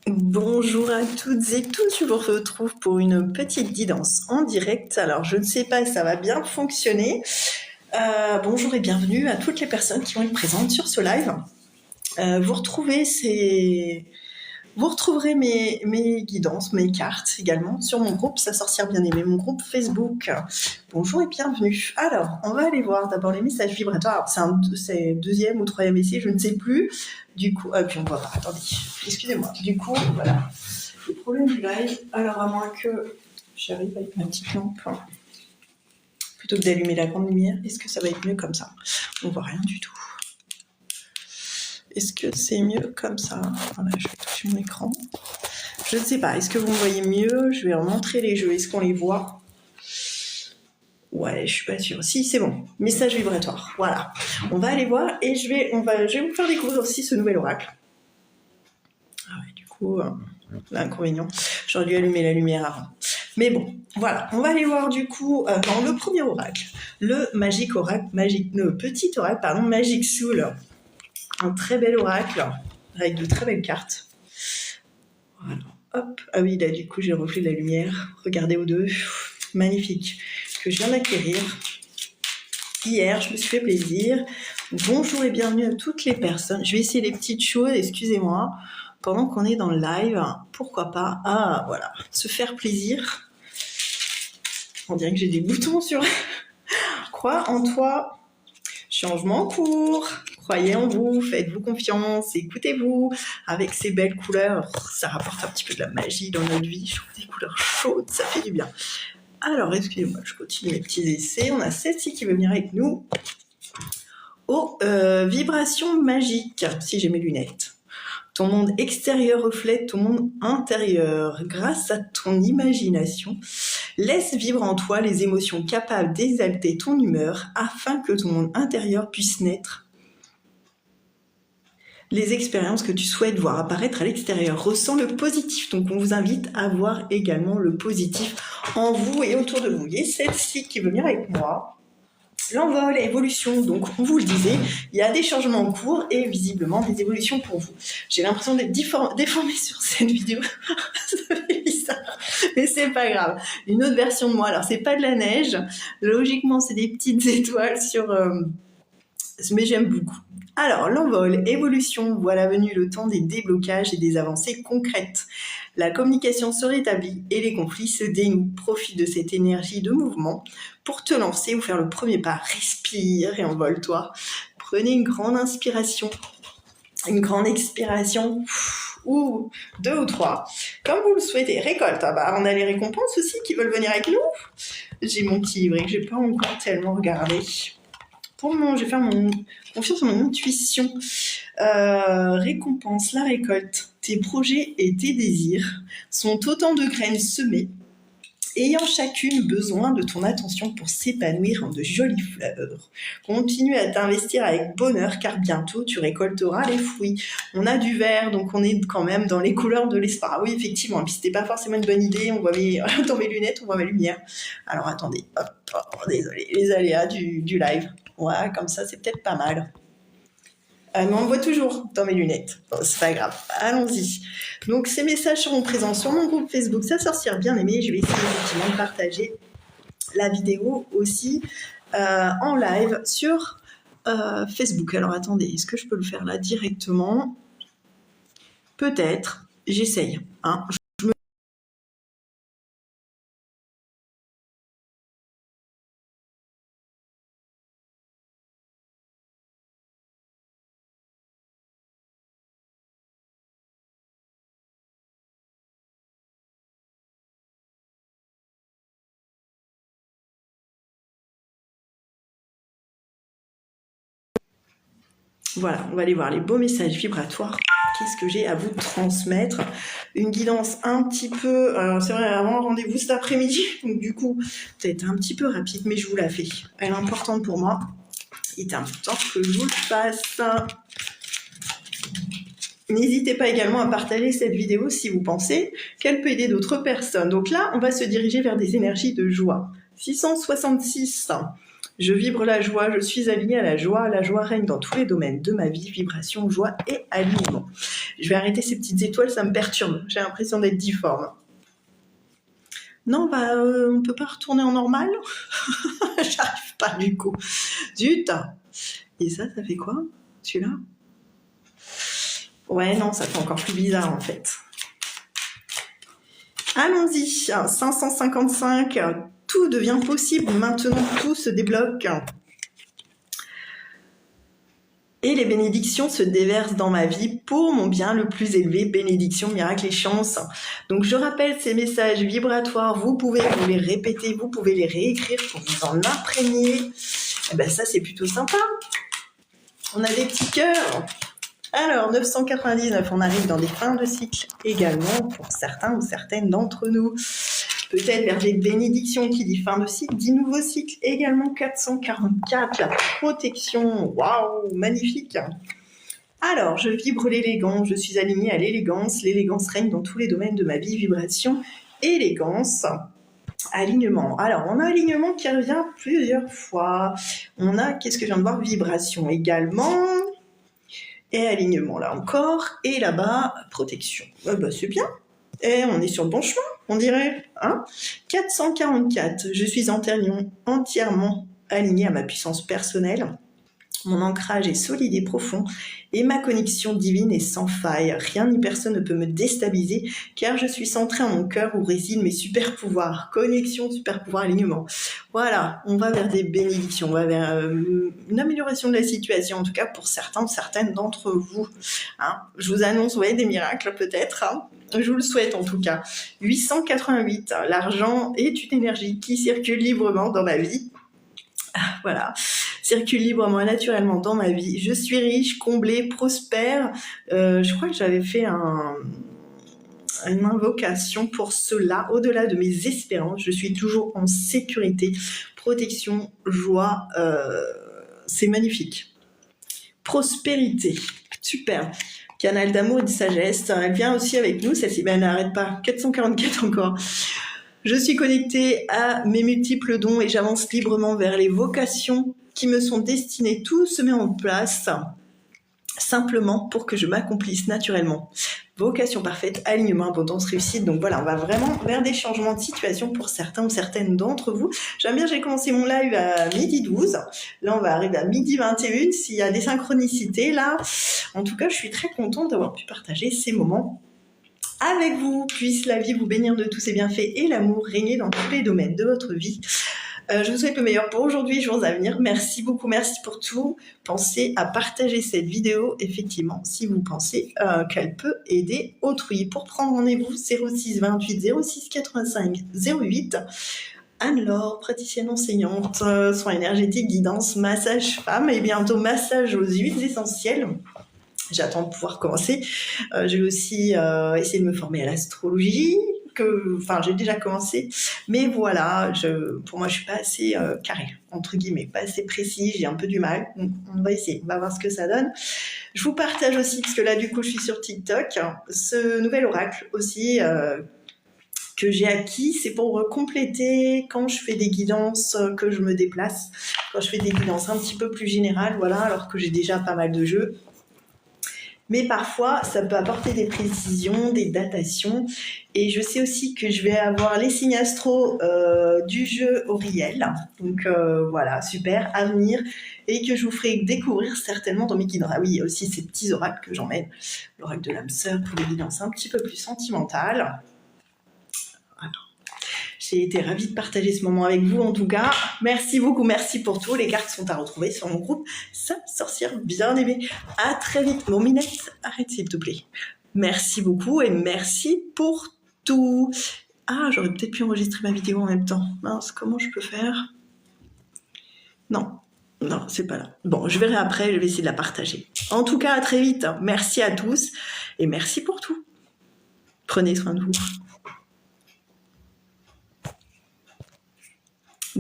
Bonjour à toutes et tous, je vous retrouve pour une petite guidance en direct. Alors je ne sais pas si ça va bien fonctionner. Bonjour et bienvenue à toutes les personnes qui vont être présentes sur ce live. Vous retrouverez mes guidances, mes cartes également sur mon groupe Ça sortir bien aimé, mon groupe Facebook. Bonjour et bienvenue. Alors, on va aller voir d'abord les messages vibratoires. C'est deuxième ou troisième essai, je ne sais plus. Du coup, puis on va voir, attendez, excusez-moi. Du coup, voilà, le problème du live. Alors, à moins que j'arrive avec ma petite lampe, plutôt que d'allumer la grande lumière, est-ce que ça va être mieux comme ça? On voit rien du tout. Est-ce que c'est mieux comme ça? Voilà, je vais toucher mon écran. Je ne sais pas, est-ce que vous me voyez mieux? Je vais remontrer les jeux, est-ce qu'on les voit? Ouais, je suis pas sûre. Si, c'est bon. Message vibratoire. Voilà. On va aller voir et je vais vous faire découvrir aussi ce nouvel oracle. Ah ouais, du coup, l'inconvénient. J'aurais dû allumer la lumière avant. Mais bon, voilà. On va aller voir du coup dans le premier oracle, le petit oracle, Magic Soul. Un très bel oracle avec de très belles cartes. Voilà. Hop. Ah oui, là du coup j'ai le reflet de la lumière. Regardez aux deux. Magnifique. Que je viens d'acquérir. Hier, je me suis fait plaisir. Bonjour et bienvenue à toutes les personnes. Je vais essayer les petites choses, excusez-moi, pendant qu'on est dans le live. Pourquoi pas? Ah, voilà. Se faire plaisir. On dirait que j'ai des boutons sur... Crois en toi. Changement en cours. Croyez en vous, faites-vous confiance, écoutez-vous. Avec ces belles couleurs, ça rapporte un petit peu de la magie dans notre vie. Je trouve des couleurs chaudes, ça fait du bien. Alors, excusez-moi, je continue mes petits essais. On a celle-ci qui veut venir avec nous. Oh, vibration magique, si j'ai mes lunettes. Ton monde extérieur reflète ton monde intérieur. Grâce à ton imagination, laisse vivre en toi les émotions capables d'exalter ton humeur afin que ton monde intérieur puisse naître. Les expériences que tu souhaites voir apparaître à l'extérieur. Ressens le positif. Donc, on vous invite à voir également le positif en vous et autour de vous. Et celle-ci qui veut venir avec moi. L'envol, évolution. Donc, on vous le disait, il y a des changements en cours et visiblement des évolutions pour vous. J'ai l'impression d'être déformée sur cette vidéo. Ça fait bizarre, mais c'est pas grave. Une autre version de moi. Alors, c'est pas de la neige. Logiquement, c'est des petites étoiles sur... mais j'aime beaucoup. Alors, l'envol, évolution, voilà venu le temps des déblocages et des avancées concrètes. La communication se rétablit et les conflits se dénouent. Profite de cette énergie de mouvement pour te lancer ou faire le premier pas. Respire et envole-toi. Prenez une grande inspiration, une grande expiration, ou 2 ou 3, comme vous le souhaitez. Récolte, on a les récompenses aussi qui veulent venir avec nous. J'ai mon petit livret que j'ai pas encore tellement regardé. Pour le moment, je vais faire confiance en mon intuition. Récompense, la récolte. Tes projets et tes désirs sont autant de graines semées, ayant chacune besoin de ton attention pour s'épanouir en de jolies fleurs. Continue à t'investir avec bonheur, car bientôt tu récolteras les fruits. On a du vert, donc on est quand même dans les couleurs de l'espoir. Ah oui, effectivement, et puis c'était pas forcément une bonne idée. On voit dans mes lunettes, on voit ma lumière. Alors attendez, hop, oh, désolé, les aléas du live. Ouais, comme ça, c'est peut-être pas mal. Mais on me voit toujours dans mes lunettes. Bon, c'est pas grave. Allons-y. Donc, ces messages seront présents sur mon groupe Facebook Ça sortir bien aimé. Je vais essayer effectivement de partager la vidéo aussi en live sur Facebook. Alors, attendez, est-ce que je peux le faire là directement? Peut-être. J'essaye. Hein. Voilà, on va aller voir les beaux messages vibratoires. Qu'est-ce que j'ai à vous transmettre? Une guidance un petit peu... c'est vrai, avant un rendez-vous cet après-midi, donc du coup, peut-être un petit peu rapide, mais je vous la fais. Elle est importante pour moi. Il est important que je vous le fasse. N'hésitez pas également à partager cette vidéo si vous pensez qu'elle peut aider d'autres personnes. Donc là, on va se diriger vers des énergies de joie. 666, Je vibre la joie, je suis alignée à la joie règne dans tous les domaines de ma vie, vibration, joie et alignement. Je vais arrêter ces petites étoiles, ça me perturbe, j'ai l'impression d'être difforme. Non, bah, on peut pas retourner en normal. J'arrive pas du coup. Zut. Et ça fait quoi, celui-là? Ouais, non, ça fait encore plus bizarre en fait. Allons-y, 555, tout devient possible maintenant, tout se débloque. Et les bénédictions se déversent dans ma vie pour mon bien le plus élevé, bénédictions, miracles et chances. Donc je rappelle ces messages vibratoires, vous pouvez vous les répéter, vous pouvez les réécrire pour vous en imprégner. Et ben ça c'est plutôt sympa. On a des petits cœurs. Alors 999, on arrive dans des fins de cycle également pour certains ou certaines d'entre nous. Peut-être vers des bénédictions qui dit fin de cycle, dit nouveau cycle également. 444, la protection, waouh, magnifique. Alors, je vibre l'élégance, je suis alignée à l'élégance. L'élégance règne dans tous les domaines de ma vie, vibration, élégance, alignement. Alors, on a alignement qui revient plusieurs fois. On a, qu'est-ce que je viens de voir, vibration également. Et alignement là encore. Et là-bas, protection. Bah, c'est bien. Et on est sur le bon chemin, on dirait. Hein, 444, je suis entièrement alignée à ma puissance personnelle. Mon ancrage est solide et profond et ma connexion divine est sans faille. Rien ni personne ne peut me déstabiliser car je suis centrée en mon cœur où résident mes super pouvoirs. Connexion, super pouvoir, alignement. Voilà, on va vers des bénédictions, on va vers une amélioration de la situation, en tout cas pour certains ou certaines d'entre vous. Hein, je vous annonce, ouais, des miracles peut-être. Hein. Je vous le souhaite en tout cas. 888, l'argent est une énergie qui circule librement dans ma vie. Voilà, circule librement, naturellement dans ma vie. Je suis riche, comblée, prospère. Je crois que j'avais fait une invocation pour cela. Au-delà de mes espérances, je suis toujours en sécurité, protection, joie. C'est magnifique. Prospérité, super. Canal d'amour et de sagesse. Elle vient aussi avec nous, celle-ci. Ben, elle n'arrête pas. 444 encore. Je suis connectée à mes multiples dons et j'avance librement vers les vocations qui me sont destinées. Tout se met en place simplement pour que je m'accomplisse naturellement. Vocation parfaite, alignement, abondance, réussite. Donc voilà, on va vraiment vers des changements de situation pour certains ou certaines d'entre vous. J'aime bien, j'ai commencé mon live à 12h12. Là, on va arriver à 12h21. S'il y a des synchronicités, là, en tout cas, je suis très contente d'avoir pu partager ces moments avec vous. Puisse la vie vous bénir de tous ses bienfaits et l'amour régner dans tous les domaines de votre vie. Je vous souhaite le meilleur pour aujourd'hui et jours à venir. Merci beaucoup, merci pour tout. Pensez à partager cette vidéo, effectivement, si vous pensez qu'elle peut aider autrui. Pour prendre rendez-vous, 06 28 06 85 08. Anne-Laure, praticienne enseignante, soins énergétiques, guidance, massage femme et bientôt massage aux huiles essentielles. J'attends de pouvoir commencer. Je vais aussi essayer de me former à l'astrologie. J'ai déjà commencé, mais voilà, pour moi, je suis pas assez carré, entre guillemets, pas assez précis, j'ai un peu du mal. On va essayer, on va voir ce que ça donne. Je vous partage aussi, parce que là, du coup, je suis sur TikTok, ce nouvel oracle aussi que j'ai acquis, c'est pour compléter quand je fais des guidances, que je me déplace, quand je fais des guidances un petit peu plus générales, voilà, alors que j'ai déjà pas mal de jeux. Mais parfois, ça peut apporter des précisions, des datations. Et je sais aussi que je vais avoir les signes astro du jeu Auriel. Donc voilà, super, à venir. Et que je vous ferai découvrir certainement dans mes guides. Ah oui, il y a aussi ces petits oracles que j'emmène. L'oracle de l'âme sœur pour les guidances un petit peu plus sentimentales. Voilà. J'ai été ravie de partager ce moment avec vous en tout cas. Merci beaucoup, merci pour tout. Les cartes sont à retrouver sur mon groupe Sa sorcière bien aimée. À très vite. Mon Minette, arrête s'il te plaît. Merci beaucoup et merci pour tout. Ah, j'aurais peut-être pu enregistrer ma vidéo en même temps. Mince, comment je peux faire? Non, c'est pas là. Bon, je verrai après, je vais essayer de la partager. En tout cas, à très vite. Merci à tous et merci pour tout. Prenez soin de vous.